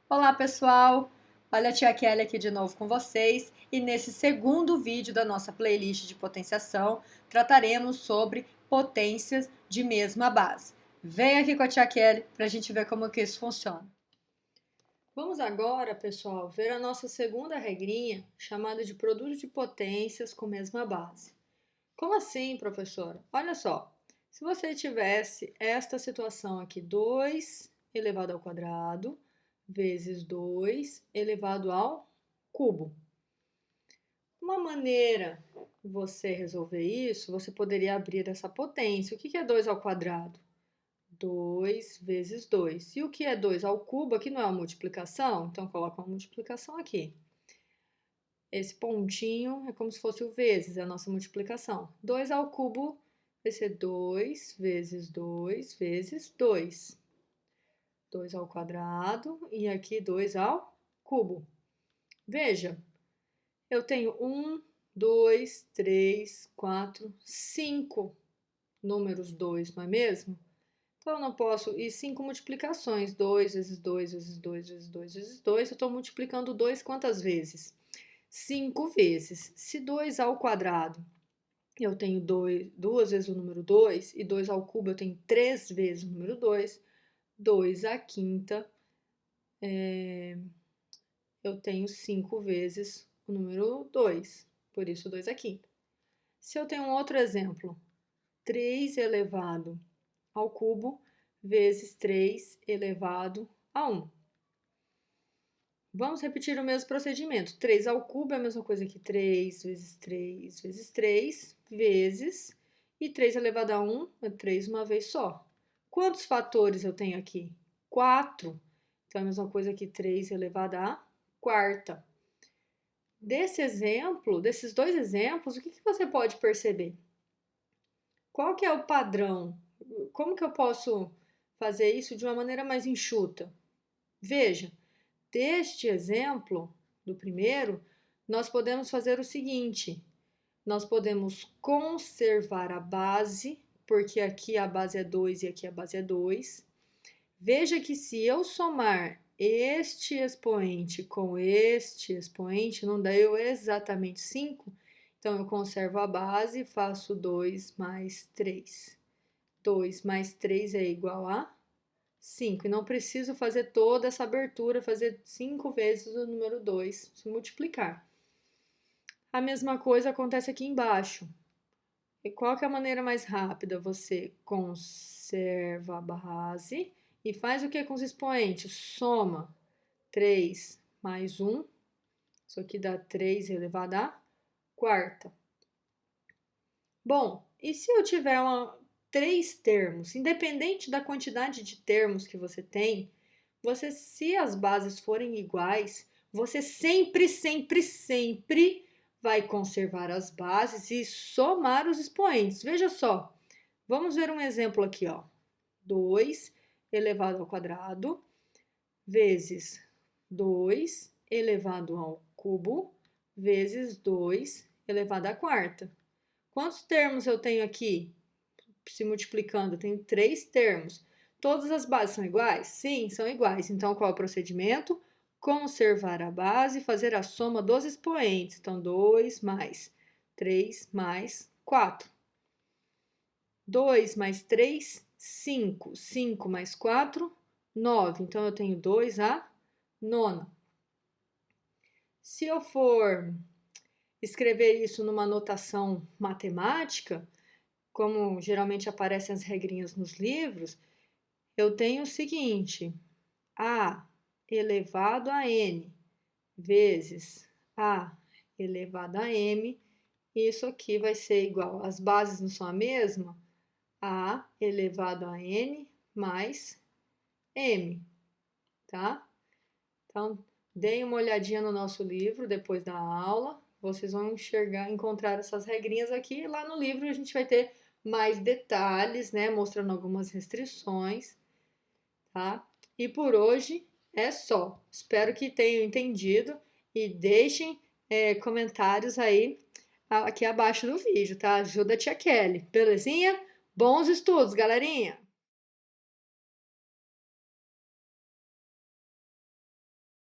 Olá pessoal, olha a tia Kelly aqui de novo com vocês e nesse segundo vídeo da nossa playlist de potenciação trataremos sobre potências de mesma base. Vem aqui com a tia Kelly para a gente ver como que isso funciona. Vamos agora, pessoal, ver a nossa segunda regrinha chamada de produto de potências com mesma base. Como assim, professora? Olha só, se você tivesse esta situação aqui, 2 elevado ao quadrado vezes 2 elevado ao cubo. Uma maneira de você resolver isso, você poderia abrir essa potência. O que é 2 ao quadrado? 2 vezes 2. E o que é 2 ao cubo? Aqui não é uma multiplicação, então coloca uma multiplicação aqui. Esse pontinho é como se fosse o vezes, é a nossa multiplicação. 2 ao cubo vai ser 2 vezes 2 vezes 2. 2 ao quadrado e aqui 2 ao cubo. Veja, eu tenho 1, 2, 3, 4, 5 números 2, não é mesmo? Então, eu não posso... E 5 multiplicações. 2 vezes 2 vezes 2 vezes 2 vezes 2. Eu estou multiplicando 2 quantas vezes? 5 vezes. Se 2 ao quadrado eu tenho 2 vezes o número 2 e 2 ao cubo eu tenho 3 vezes o número 2, 2 à quinta eu tenho 5 vezes o número 2, por isso 2 à quinta. Se eu tenho um outro exemplo, 3 elevado ao cubo vezes 3 elevado a 1. Vamos repetir o mesmo procedimento. 3 ao cubo é a mesma coisa que 3 vezes 3 vezes 3 vezes, e 3 elevado a 1 é 3 uma vez só. Quantos fatores eu tenho aqui? 4. Então, é a mesma coisa que 3 elevado a quarta. Desse exemplo, desses dois exemplos, o que você pode perceber? Qual que é o padrão? Como que eu posso fazer isso de uma maneira mais enxuta? Veja, deste exemplo, do primeiro, nós podemos fazer o seguinte: nós podemos conservar a base, porque aqui a base é 2 e aqui a base é 2. Veja que se eu somar este expoente com este expoente, não deu exatamente 5, então eu conservo a base e faço 2 mais 3. 2 mais 3 é igual a 5. E não preciso fazer toda essa abertura, fazer 5 vezes o número 2, se multiplicar. A mesma coisa acontece aqui embaixo. E qual que é a maneira mais rápida? Você conserva a base e faz o que com os expoentes? Soma 3 mais 1. Isso aqui dá 3 elevado à quarta. Bom, e se eu tiver 3 termos, independente da quantidade de termos que você tem, se as bases forem iguais, você sempre vai conservar as bases e somar os expoentes. Veja só, vamos ver um exemplo aqui, ó. 2 elevado ao quadrado vezes 2 elevado ao cubo vezes 2 elevado à quarta. Quantos termos eu tenho aqui? Se multiplicando, eu tenho 3 termos. Todas as bases são iguais? Sim, são iguais. Então, qual é o procedimento? Conservar a base e fazer a soma dos expoentes. Então, 2 mais 3 mais 4. 2 mais 3, 5. 5 mais 4, 9. Então, eu tenho 2 à nona. Se eu for escrever isso numa notação matemática, como geralmente aparecem as regrinhas nos livros, eu tenho o seguinte: a elevado a n vezes a elevado a m, isso aqui vai ser igual, as bases não são a mesma, a elevado a n mais m, tá? Então, deem uma olhadinha no nosso livro depois da aula, vocês vão encontrar essas regrinhas aqui, e lá no livro a gente vai ter mais detalhes, né, mostrando algumas restrições, tá? E por hoje é só. Espero que tenham entendido e deixem comentários aí aqui abaixo do vídeo, tá? Ajuda a tia Kelly, belezinha? Bons estudos, galerinha!